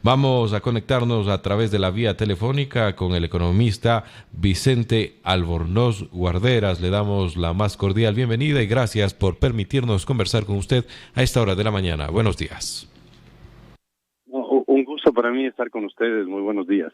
Vamos a conectarnos a través de la vía telefónica con el economista Vicente Albornoz Guarderas. Le damos la más cordial bienvenida y gracias por permitirnos conversar con usted a esta hora de la mañana. Buenos días. Un gusto para mí estar con ustedes. Muy buenos días.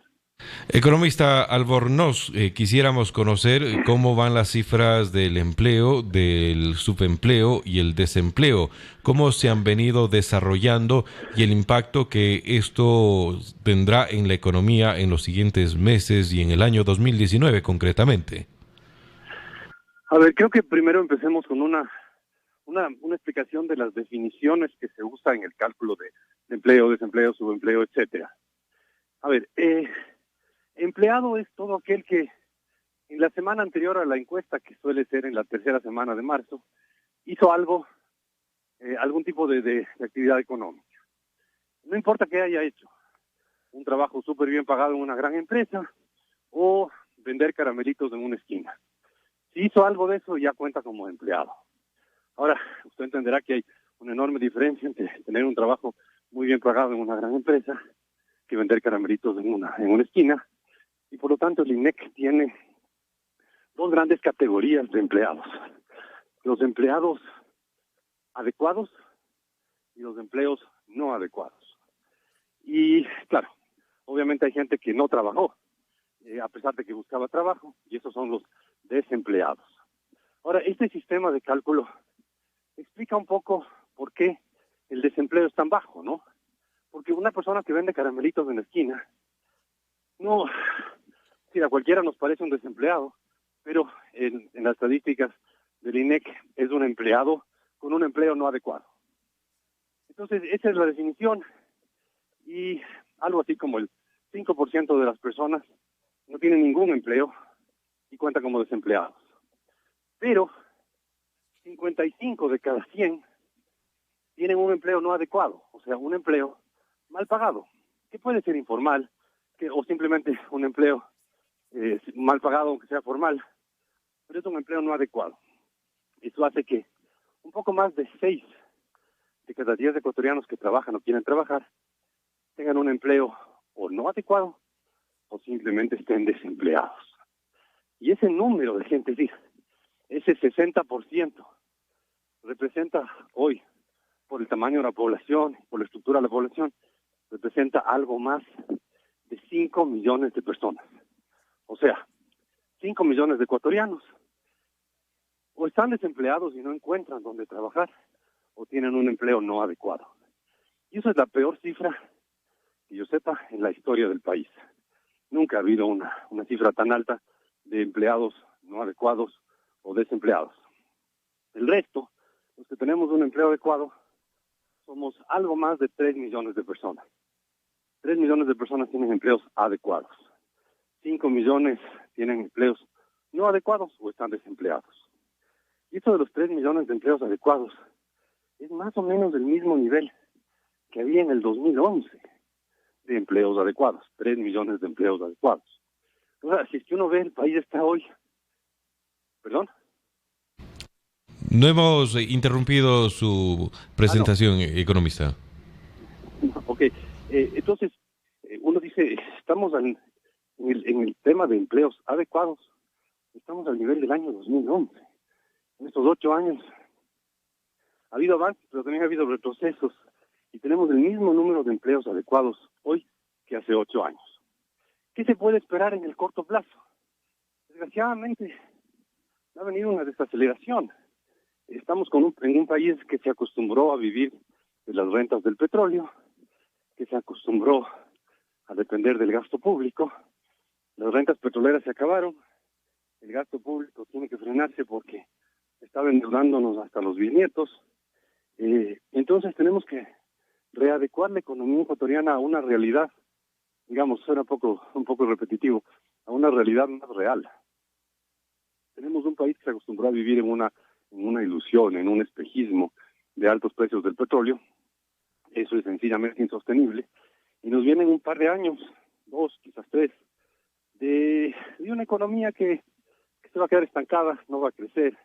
Economista Albornoz, quisiéramos conocer cómo van las cifras del empleo, del subempleo y el desempleo, cómo se han venido desarrollando y el impacto que esto tendrá en la economía en los siguientes meses y en el año 2019 concretamente. A ver, creo que primero empecemos con una explicación de las definiciones que se usan en el cálculo de empleo, desempleo, subempleo, etcétera. A ver, empleado es todo aquel que en la semana anterior a la encuesta, que suele ser en la tercera semana de marzo, hizo algo, algún tipo de actividad económica. No importa qué haya hecho, un trabajo súper bien pagado en una gran empresa o vender caramelitos en una esquina. Si hizo algo de eso, ya cuenta como empleado. Ahora, usted entenderá que hay una enorme diferencia entre tener un trabajo muy bien pagado en una gran empresa que vender caramelitos en una esquina, y por lo tanto el INEC tiene dos grandes categorías de empleados: los empleados adecuados y los empleos no adecuados. Y claro, obviamente hay gente que no trabajó, a pesar de que buscaba trabajo, y esos son los desempleados. Ahora, este sistema de cálculo explica un poco por qué el desempleo es tan bajo, ¿no? Porque una persona que vende caramelitos en la esquina, no, si a cualquiera nos parece un desempleado, pero en las estadísticas del INEC es un empleado con un empleo no adecuado. Entonces, esa es la definición, y algo así como el 5% de las personas no tienen ningún empleo y cuentan como desempleados. Pero 55 de cada 100 tienen un empleo no adecuado, o sea, un empleo mal pagado, que puede ser informal, o simplemente un empleo mal pagado, aunque sea formal, pero es un empleo no adecuado. Eso hace que un poco más de 6 de cada 10 ecuatorianos que trabajan o quieren trabajar tengan un empleo o no adecuado o simplemente estén desempleados. Y ese número de gente, sí, ese 60% representa hoy, por el tamaño de la población, por la estructura de la población, representa algo más de 5 millones de personas. O sea, 5 millones de ecuatorianos o están desempleados y no encuentran dónde trabajar, o tienen un empleo no adecuado. Y eso es la peor cifra que yo sepa en la historia del país. Nunca ha habido una cifra tan alta de empleados no adecuados o desempleados. El resto, los que tenemos un empleo adecuado, somos algo más de 3 millones de personas. 3 millones de personas tienen empleos adecuados. 5 millones tienen empleos no adecuados o están desempleados. Y esto de los 3 millones de empleos adecuados es más o menos del mismo nivel que había en el 2011 de empleos adecuados, 3 millones de empleos adecuados. O sea, si es que uno ve, el país está hoy, ¿perdón? No hemos interrumpido su Ah, no, presentación, economista. ok. Entonces, uno dice, estamos en el tema de empleos adecuados, estamos al nivel del año 2011. En estos 8 años ha habido avances, pero también ha habido retrocesos, y tenemos el mismo número de empleos adecuados hoy que hace 8 años. ¿Qué se puede esperar en el corto plazo? Desgraciadamente, ha venido una desaceleración. Estamos en un país que se acostumbró a vivir de las rentas del petróleo, que se acostumbró a depender del gasto público. Las rentas petroleras se acabaron, el gasto público tiene que frenarse porque estaba endeudándonos hasta los bisnietos. Entonces tenemos que readecuar la economía ecuatoriana a una realidad, digamos, suena un poco repetitivo, a una realidad más real. Tenemos un país que se acostumbró a vivir en una ilusión, en un espejismo de altos precios del petróleo. Eso es sencillamente insostenible. Y nos vienen un par de años, 2, quizás 3, de una economía que se va a quedar estancada, no va a crecer,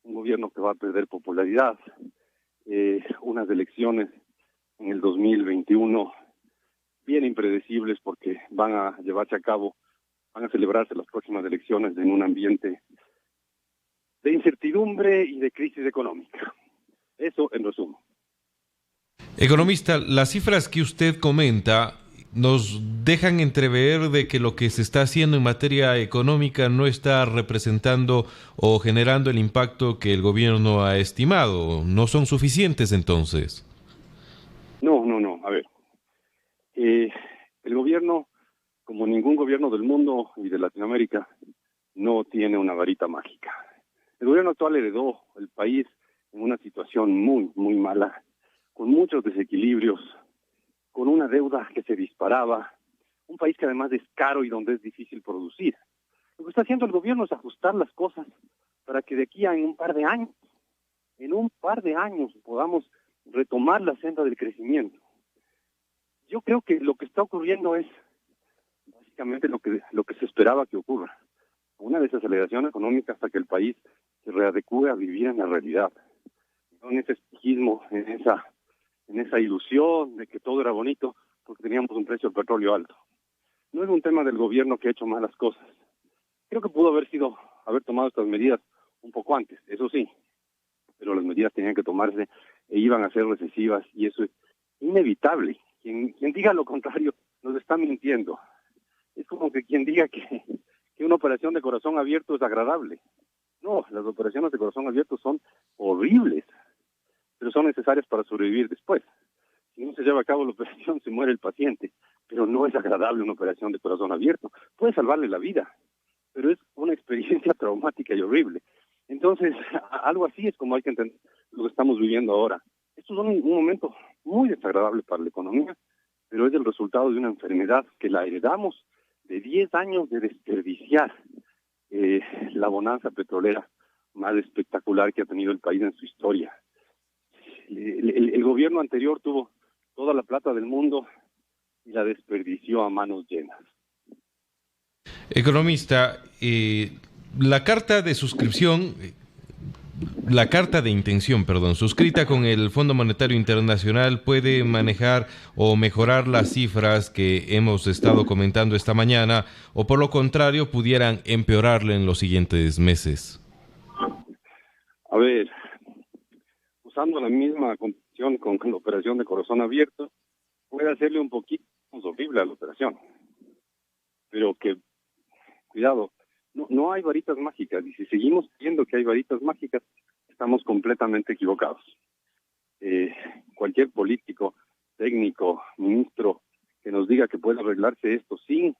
un gobierno que va a perder popularidad, unas elecciones en el 2021 bien impredecibles porque van a llevarse a cabo, van a celebrarse las próximas elecciones en un ambiente de incertidumbre y de crisis económica. Eso en resumen. Economista, las cifras que usted comenta nos dejan entrever de que lo que se está haciendo en materia económica no está representando o generando el impacto que el gobierno ha estimado. ¿No son suficientes entonces? No. A ver, el gobierno, como ningún gobierno del mundo y de Latinoamérica, no tiene una varita mágica. El gobierno actual heredó el país en una situación muy, muy mala, con muchos desequilibrios, con una deuda que se disparaba, un país que además es caro y donde es difícil producir. Lo que está haciendo el gobierno es ajustar las cosas para que de aquí a en un par de años podamos retomar la senda del crecimiento. Yo creo que lo que está ocurriendo es básicamente lo que se esperaba que ocurra. Una desaceleración económica hasta que el país se readecue a vivir en la realidad. No en ese espejismo, en esa ilusión de que todo era bonito porque teníamos un precio del petróleo alto. No es un tema del gobierno que ha hecho malas cosas. Creo que pudo haber tomado estas medidas un poco antes, eso sí, pero las medidas tenían que tomarse e iban a ser recesivas y eso es inevitable. Quien diga lo contrario nos está mintiendo. Es como que quien diga que una operación de corazón abierto es agradable. No, las operaciones de corazón abierto son horribles, pero son necesarias para sobrevivir después. Si no se lleva a cabo la operación, se muere el paciente, pero no es agradable una operación de corazón abierto. Puede salvarle la vida, pero es una experiencia traumática y horrible. Entonces, algo así es como hay que entender lo que estamos viviendo ahora. Esto es un momento muy desagradable para la economía, pero es el resultado de una enfermedad que la heredamos de 10 años de desperdiciar la bonanza petrolera más espectacular que ha tenido el país en su historia. El gobierno anterior tuvo toda la plata del mundo y la desperdició a manos llenas. Economista, la carta de suscripción, la carta de intención, perdón, suscrita con el Fondo Monetario Internacional puede manejar o mejorar las cifras que hemos estado comentando esta mañana, o por lo contrario pudieran empeorarle en los siguientes meses. A ver, usando la misma comparación con la operación de corazón abierto, puede hacerle un poquito más horrible a la operación. Pero que, cuidado, no hay varitas mágicas, y si seguimos viendo que hay varitas mágicas, estamos completamente equivocados. Cualquier político, técnico, ministro, que nos diga que puede arreglarse esto sin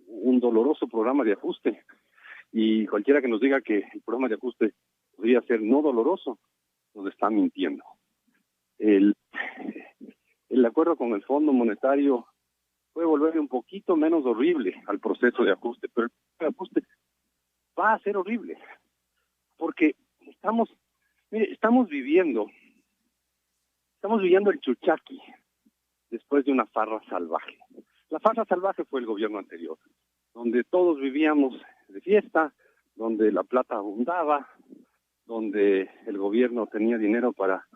un doloroso programa de ajuste, y cualquiera que nos diga que el programa de ajuste podría ser no doloroso, nos está mintiendo. El acuerdo con el Fondo Monetario puede volverle un poquito menos horrible al proceso de ajuste, pero el proceso de ajuste va a ser horrible, porque estamos viviendo el chuchaqui después de una farra salvaje. La farra salvaje fue el gobierno anterior, donde todos vivíamos de fiesta, donde la plata abundaba, donde el gobierno tenía dinero para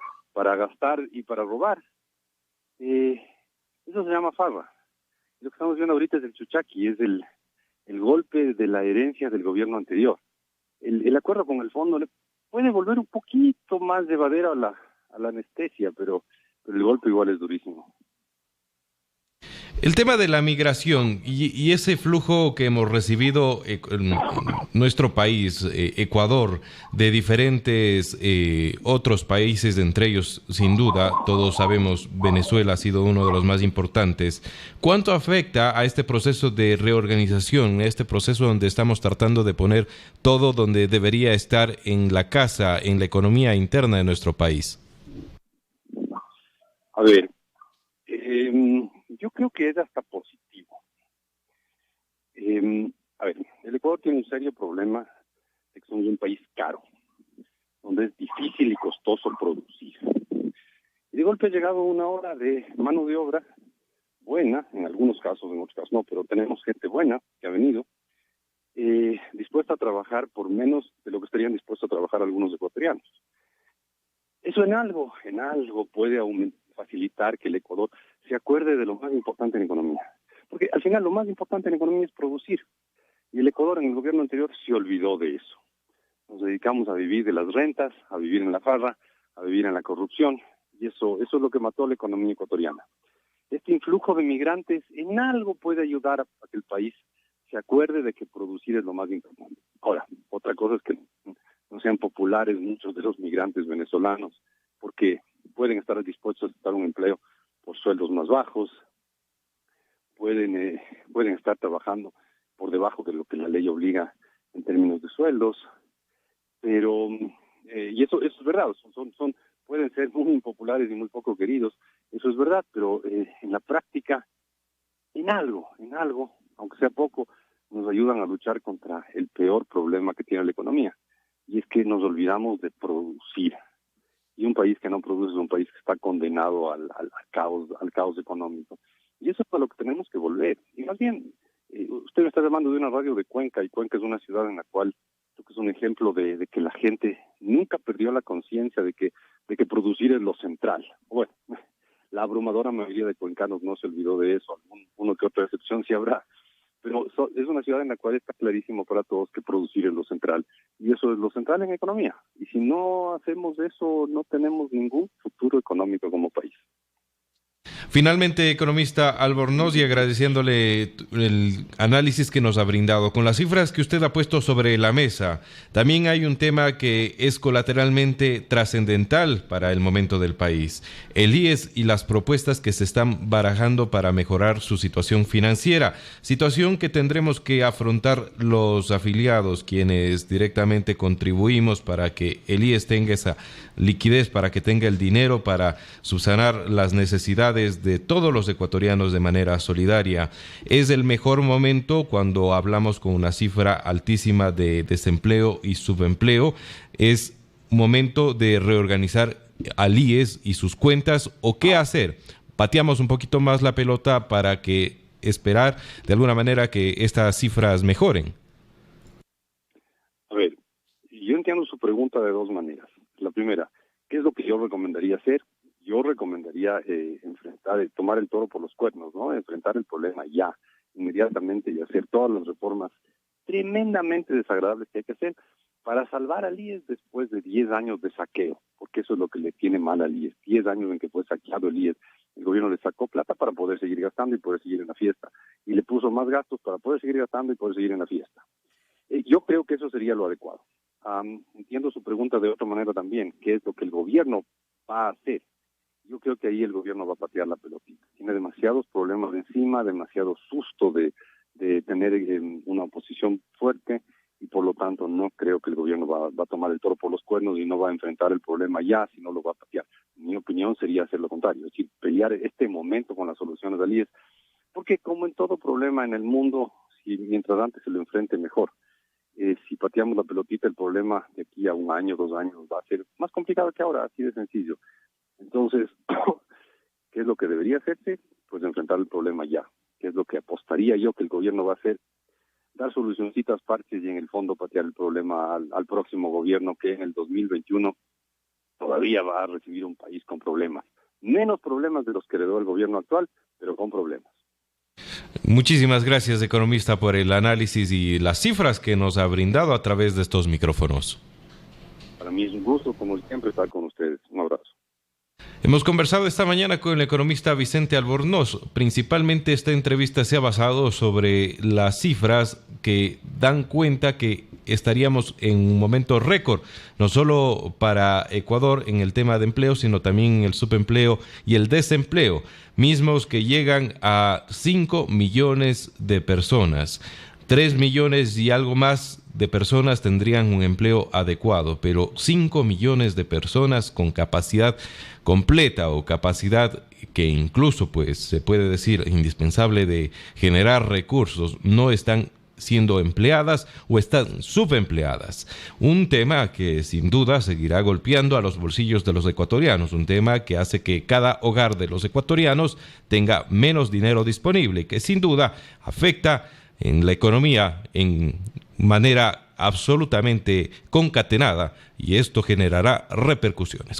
gastar y para robar. Eso se llama farra. Lo que estamos viendo ahorita es el chuchaqui, es el golpe de la herencia del gobierno anterior. El acuerdo con el fondo le puede volver un poquito más llevadera a la anestesia, pero el golpe igual es durísimo. El tema de la migración y ese flujo que hemos recibido en nuestro país, Ecuador, de diferentes otros países, entre ellos, sin duda, todos sabemos, Venezuela ha sido uno de los más importantes. ¿Cuánto afecta a este proceso de reorganización, a este proceso donde estamos tratando de poner todo donde debería estar en la casa, en la economía interna de nuestro país? A ver, yo creo que es hasta positivo. A ver, el Ecuador tiene un serio problema de que somos un país caro, donde es difícil y costoso producir. Y de golpe ha llegado una hora de mano de obra buena, en algunos casos, en otros casos no, pero tenemos gente buena que ha venido, dispuesta a trabajar por menos de lo que estarían dispuestos a trabajar algunos ecuatorianos. Eso en algo puede facilitar que el Ecuador se acuerde de lo más importante en economía. Porque al final lo más importante en economía es producir. Y el Ecuador en el gobierno anterior se olvidó de eso. Nos dedicamos a vivir de las rentas, a vivir en la farra, a vivir en la corrupción. Y eso es lo que mató a la economía ecuatoriana. Este influjo de migrantes en algo puede ayudar a que el país se acuerde de que producir es lo más importante. Ahora, otra cosa es que no sean populares muchos de los migrantes venezolanos, porque pueden estar dispuestos a aceptar un empleo por sueldos más bajos, pueden estar trabajando por debajo de lo que la ley obliga en términos de sueldos, pero y eso es verdad, pueden ser muy impopulares y muy poco queridos, eso es verdad, pero en la práctica, en algo, aunque sea poco, nos ayudan a luchar contra el peor problema que tiene la economía, y es que nos olvidamos de producir. Y un país que no produce es un país que está condenado al caos económico. Y eso es a lo que tenemos que volver. Y más bien, usted me está llamando de una radio de Cuenca, y Cuenca es una ciudad en la cual creo que es un ejemplo de que la gente nunca perdió la conciencia de que producir es lo central. Bueno, la abrumadora mayoría de cuencanos no se olvidó de eso, uno que otra excepción sí habrá, pero es una ciudad en la cual está clarísimo para todos que producir es lo central, y eso es lo central en economía, y si no hacemos eso no tenemos ningún futuro económico como país. Finalmente, economista Albornoz, y agradeciéndole el análisis que nos ha brindado. Con las cifras que usted ha puesto sobre la mesa, también hay un tema que es colateralmente trascendental para el momento del país. El IES y las propuestas que se están barajando para mejorar su situación financiera. Situación que tendremos que afrontar los afiliados, quienes directamente contribuimos para que el IES tenga esa liquidez, para que tenga el dinero para subsanar las necesidades de todos los ecuatorianos de manera solidaria. Es el mejor momento cuando hablamos con una cifra altísima de desempleo y subempleo. Es momento de reorganizar al IES y sus cuentas, o qué hacer. Pateamos un poquito más la pelota para que esperar de alguna manera que estas cifras mejoren. A ver, yo entiendo su pregunta de dos maneras. La primera, ¿qué es lo que yo recomendaría hacer? Yo recomendaría tomar el toro por los cuernos, ¿no? Enfrentar el problema ya, inmediatamente, y hacer todas las reformas tremendamente desagradables que hay que hacer para salvar al IES después de 10 años de saqueo, porque eso es lo que le tiene mal al IES. 10 años en que fue saqueado el IES. El gobierno le sacó plata para poder seguir gastando y poder seguir en la fiesta, y le puso más gastos para poder seguir gastando y poder seguir en la fiesta. Yo creo que eso sería lo adecuado. Entiendo su pregunta de otra manera también, ¿qué es lo que el gobierno va a hacer? Yo creo que ahí el gobierno va a patear la pelotita. Tiene demasiados problemas encima, demasiado susto de tener una oposición fuerte, y por lo tanto no creo que el gobierno va a tomar el toro por los cuernos y no va a enfrentar el problema ya, sino lo va a patear. Mi opinión sería hacer lo contrario, es decir, pelear este momento con las soluciones del IES, porque como en todo problema en el mundo, mientras antes se lo enfrente mejor. Si pateamos la pelotita, el problema de aquí a 1 año, 2 años va a ser más complicado que ahora, así de sencillo. Entonces, ¿qué es lo que debería hacerse? Pues enfrentar el problema ya. ¿Qué es lo que apostaría yo que el gobierno va a hacer? Dar solucioncitas parches y en el fondo patear el problema al próximo gobierno, que en el 2021 todavía va a recibir un país con problemas. Menos problemas de los que heredó el gobierno actual, pero con problemas. Muchísimas gracias, economista, por el análisis y las cifras que nos ha brindado a través de estos micrófonos. Para mí es un gusto, como siempre, estar con ustedes. Un abrazo. Hemos conversado esta mañana con el economista Vicente Albornoz. Principalmente esta entrevista se ha basado sobre las cifras que dan cuenta que estaríamos en un momento récord, no solo para Ecuador en el tema de empleo, sino también en el subempleo y el desempleo, mismos que llegan a 5 millones de personas. 3 millones y algo más de personas tendrían un empleo adecuado, pero 5 millones de personas con capacidad completa o capacidad que incluso pues se puede decir indispensable de generar recursos no están siendo empleadas o están subempleadas. Un tema que sin duda seguirá golpeando a los bolsillos de los ecuatorianos, un tema que hace que cada hogar de los ecuatorianos tenga menos dinero disponible, que sin duda afecta en la economía en manera absolutamente concatenada, y esto generará repercusiones.